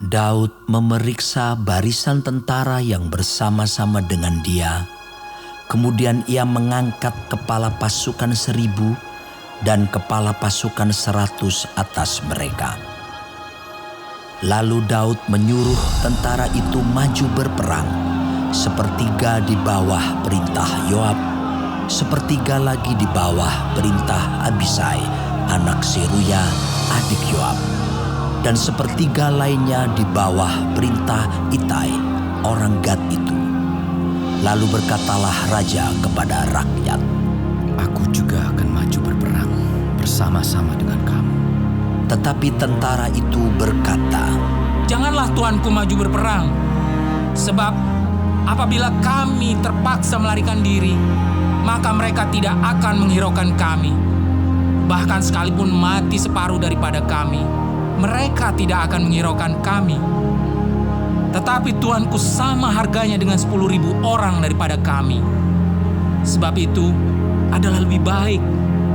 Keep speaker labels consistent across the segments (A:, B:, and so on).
A: Daud memeriksa barisan tentara yang bersama-sama dengan dia. Kemudian ia mengangkat kepala pasukan 1.000 dan kepala pasukan 100 atas mereka. Lalu Daud menyuruh tentara itu maju berperang, sepertiga di bawah perintah Yoab, sepertiga lagi di bawah perintah Abisai, anak Seruya, adik Yoab, dan sepertiga lainnya di bawah perintah Itai, orang Gad itu. Lalu berkatalah raja kepada rakyat,
B: "Aku juga akan maju berperang bersama-sama dengan kamu."
A: Tetapi tentara itu berkata,
C: "Janganlah tuanku maju berperang, sebab apabila kami terpaksa melarikan diri, maka mereka tidak akan menghiraukan kami. Bahkan sekalipun mati separuh daripada kami, mereka tidak akan menghiraukan kami. Tetapi tuanku sama harganya dengan 10.000 orang daripada kami. Sebab itu adalah lebih baik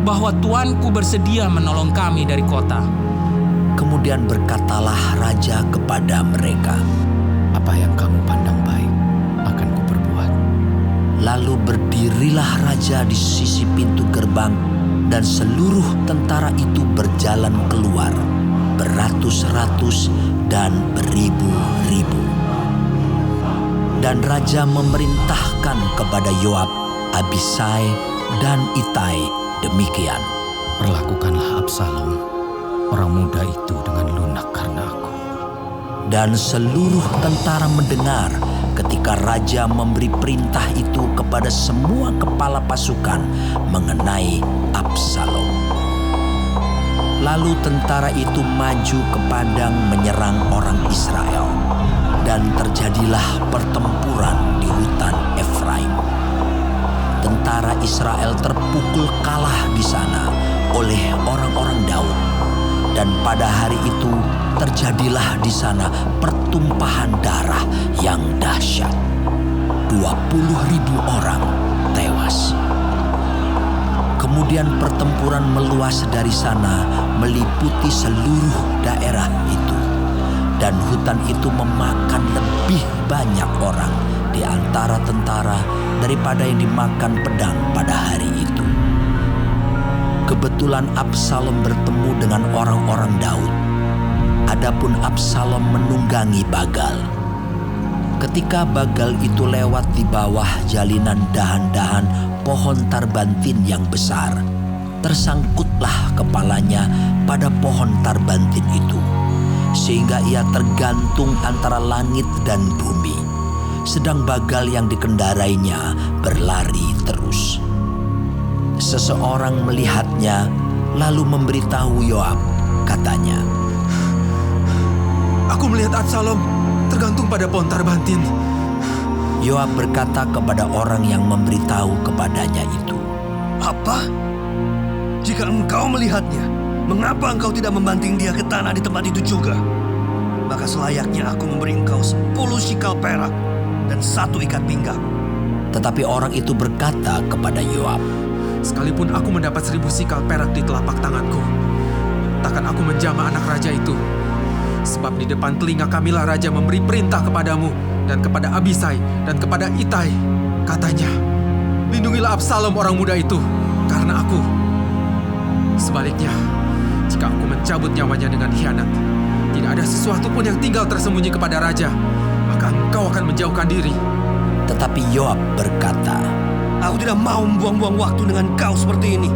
C: bahwa tuanku bersedia menolong kami dari kota."
A: Kemudian berkatalah raja kepada mereka,
B: "Apa yang kamu pandang baik akan kuperbuat."
A: Lalu berdirilah raja di sisi pintu gerbang, dan seluruh tentara itu berjalan keluar, beratus-ratus dan beribu-ribu. Dan raja memerintahkan kepada Yoab, Abisai, dan Itai demikian,
B: "Perlakukanlah Absalom, orang muda itu, dengan lunak karena aku."
A: Dan seluruh tentara mendengar ketika raja memberi perintah itu kepada semua kepala pasukan mengenai Absalom. Lalu tentara itu maju ke padang menyerang orang Israel, dan terjadilah pertempuran di hutan Efraim. Tentara Israel terpukul kalah di sana oleh orang-orang Daud, dan pada hari itu terjadilah di sana pertumpahan darah yang dahsyat. 20.000 orang tewas. Kemudian pertempuran meluas dari sana meliputi seluruh daerah itu, dan hutan itu memakan lebih banyak orang di antara tentara daripada yang dimakan pedang pada hari itu. Kebetulan Absalom bertemu dengan orang-orang Daud. Adapun Absalom menunggangi Bagal. Ketika Bagal itu lewat di bawah jalinan dahan-dahan pohon tarbantin yang besar, tersangkutlah kepalanya pada pohon tarbantin itu, sehingga ia tergantung antara langit dan bumi, sedang Bagal yang dikendarainya berlari terus. Seseorang melihatnya lalu memberitahu Yoab, katanya,
D: "Aku melihat Absalom tergantung pada pohon tarbantin."
A: Yoab berkata kepada orang yang memberitahu kepadanya itu,
E: "Apa? Jika engkau melihatnya, mengapa engkau tidak membanting dia ke tanah di tempat itu juga? Maka selayaknya aku memberi engkau 10 sikal perak dan 1 ikat pinggang."
A: Tetapi orang itu berkata kepada Yoab,
D: "Sekalipun aku mendapat 1.000 sikal perak di telapak tanganku, takkan aku menjamah anak raja itu. Sebab di depan telinga kamilah raja memberi perintah kepadamu dan kepada Abisai dan kepada Itai. Katanya, lindungilah Absalom orang muda itu karena aku. Sebaliknya, jika aku mencabut nyawanya dengan khianat, tidak ada sesuatu pun yang tinggal tersembunyi kepada raja, maka engkau akan menjauhkan diri."
A: Tetapi Yoab berkata,
E: "Aku tidak mau membuang-buang waktu dengan kau seperti ini."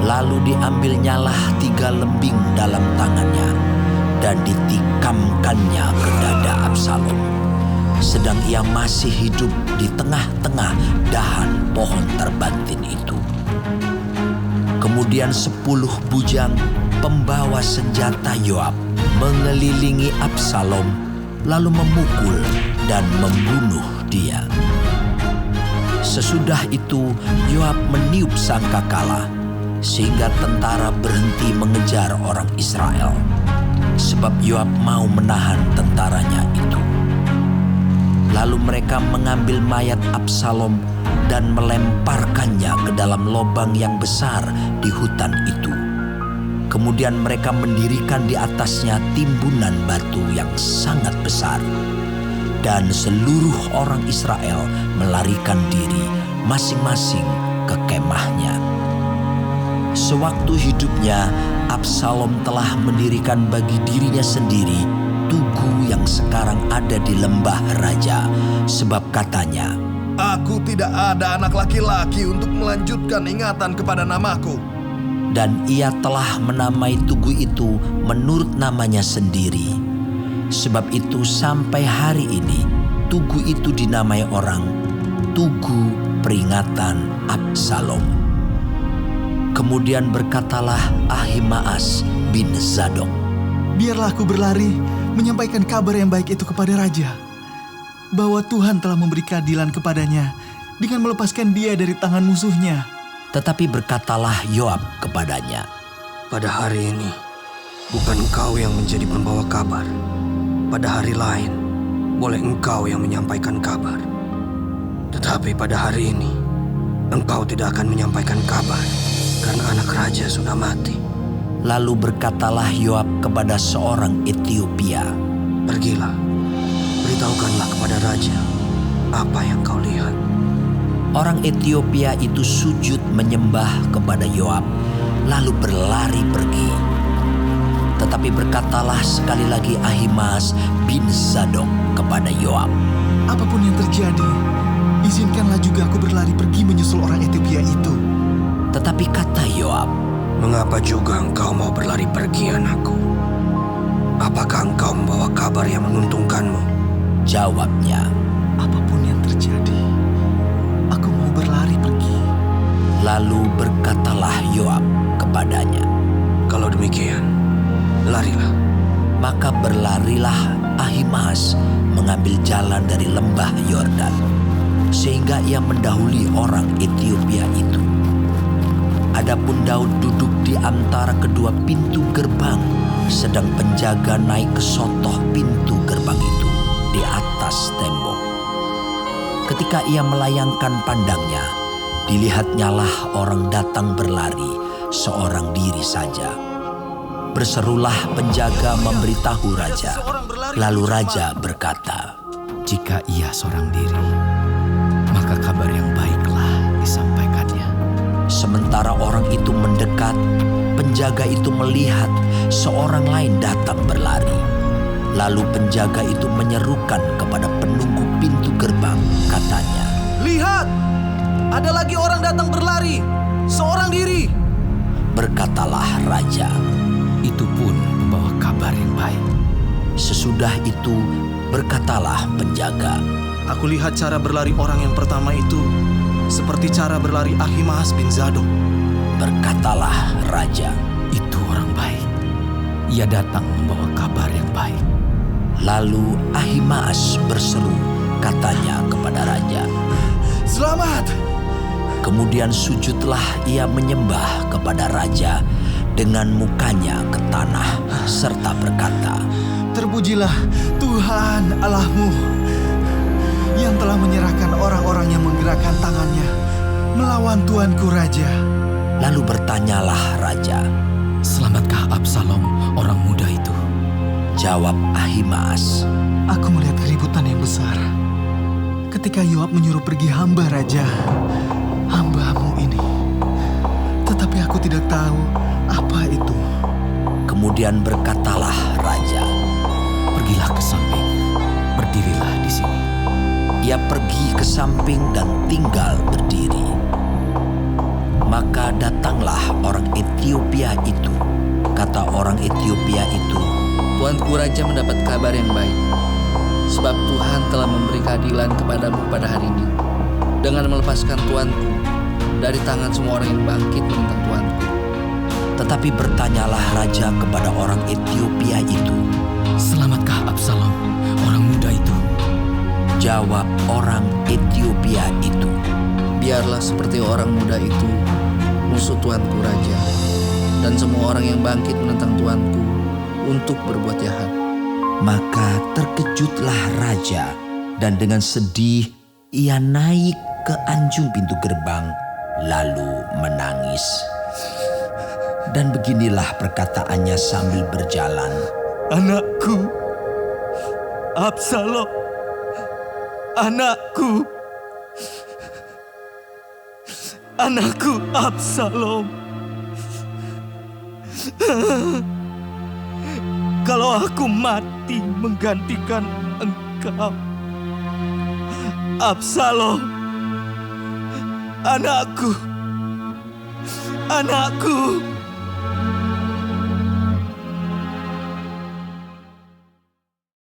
A: Lalu diambilnyalah 3 lembing dalam tangannya dan ditikamkannya ke dada Absalom, sedang ia masih hidup di tengah-tengah dahan pohon tarbantin itu. Kemudian 10 bujang pembawa senjata Yoab mengelilingi Absalom, lalu memukul dan membunuh dia. Sesudah itu Yoab meniup sangkakala, sehingga tentara berhenti mengejar orang Israel, sebab Yoab mau menahan tentaranya itu. Lalu mereka mengambil mayat Absalom dan melemparkannya ke dalam lubang yang besar di hutan itu. Kemudian mereka mendirikan di atasnya timbunan batu yang sangat besar. Dan seluruh orang Israel melarikan diri masing-masing ke kemahnya. Sewaktu hidupnya, Absalom telah mendirikan bagi dirinya sendiri tugu yang sekarang ada di lembah raja. Sebab katanya,
E: Aku tidak ada anak laki-laki untuk melanjutkan ingatan kepada namaku.
A: dan ia telah menamai tugu itu menurut namanya sendiri. Sebab itu sampai hari ini tugu itu dinamai orang Tugu Peringatan Absalom. Kemudian berkatalah Ahimaas bin Zadok,
F: Biarlah aku berlari menyampaikan kabar yang baik itu kepada raja, bahwa Tuhan telah memberi keadilan kepadanya dengan melepaskan dia dari tangan musuhnya.
A: tetapi berkatalah Yoab kepadanya,
E: Pada hari ini, bukan engkau yang menjadi pembawa kabar. Pada hari lain, boleh engkau yang menyampaikan kabar. Tetapi pada hari ini, engkau tidak akan menyampaikan kabar, karena anak raja sudah mati.
A: Lalu berkatalah Yoab kepada seorang Etiopia,
E: Pergilah, beritahukanlah kepada raja apa yang kau lihat.
A: Orang Etiopia itu sujud menyembah kepada Yoab, lalu berlari pergi. Tetapi berkatalah sekali lagi Ahimaas bin Zadok kepada Yoab,
F: Apapun yang terjadi, izinkanlah juga aku berlari pergi menyusul orang Ethiopia itu.
A: tetapi kata Yoab,
E: Mengapa juga engkau mau berlari pergi, anakku? Apakah engkau membawa kabar yang menguntungkanmu?
A: jawabnya,
F: Apapun yang terjadi, aku mau berlari pergi.
A: lalu berkatalah Yoab kepadanya,
E: Kalau demikian, larilah.
A: maka berlarilah Ahimaas mengambil jalan dari lembah Yordan, sehingga ia mendahului orang Etiopia itu. Adapun Daud duduk di antara kedua pintu gerbang, sedang penjaga naik ke sotoh pintu gerbang itu di atas tembok. Ketika ia melayangkan pandangnya, dilihatnyalah orang datang berlari seorang diri saja. Berserulah penjaga memberitahu raja. Lalu raja berkata,
B: Jika ia seorang diri, maka kabar yang baiklah disampaikannya.
A: sementara orang itu mendekat, penjaga itu melihat seorang lain datang berlari. Lalu penjaga itu menyerukan kepada penunggu pintu gerbang, katanya,
F: Lihat, ada lagi orang datang berlari, seorang diri.
A: berkatalah raja.
B: Itu pun membawa kabar yang baik.
A: Sesudah itu berkatalah penjaga,
F: Aku lihat cara berlari orang yang pertama itu seperti cara berlari Ahimaas bin Zadok.
A: berkatalah raja.
B: Itu orang baik. Ia datang membawa kabar yang baik.
A: Lalu Ahimaas berseru, katanya kepada raja.
F: Selamat!
A: Kemudian sujudlah ia menyembah kepada raja dengan mukanya ke tanah, serta berkata,
F: Terpujilah Tuhan Allahmu yang telah menyerahkan orang-orang yang menggerakkan tangannya melawan tuanku raja.
A: Lalu bertanyalah raja.
B: Selamatkah Absalom, orang muda itu?
A: Jawab Ahimaas,
F: Aku melihat keributan yang besar ketika Yoab menyuruh pergi hamba raja, hambamu ini. Tetapi aku tidak tahu apa itu.
A: Kemudian berkatalah raja.
B: Pergilah ke samping, berdirilah di sini.
A: Ia pergi ke samping dan tinggal berdiri. Maka datanglah orang Etiopia itu. Kata orang Etiopia itu,
G: Tuanku Raja mendapat kabar yang baik, sebab Tuhan telah memberi keadilan kepadamu pada hari ini, dengan melepaskan tuanku dari tangan semua orang yang bangkit menentang tuanku.
A: tetapi bertanyalah raja kepada orang Etiopia itu.
B: Selamatkah Absalom, orang muda itu?
A: Jawab orang Etiopia itu,
G: Biarlah seperti orang muda itu, musuh tuanku Raja, dan semua orang yang bangkit menentang tuanku untuk berbuat jahat.
A: Maka terkejutlah raja, dan dengan sedih ia naik ke anjung pintu gerbang, lalu menangis. Dan beginilah perkataannya sambil berjalan.
E: Anakku, Absalom, anakku, anakku Absalom. Kalau aku mati menggantikan engkau, Absalom, anakku, anakku.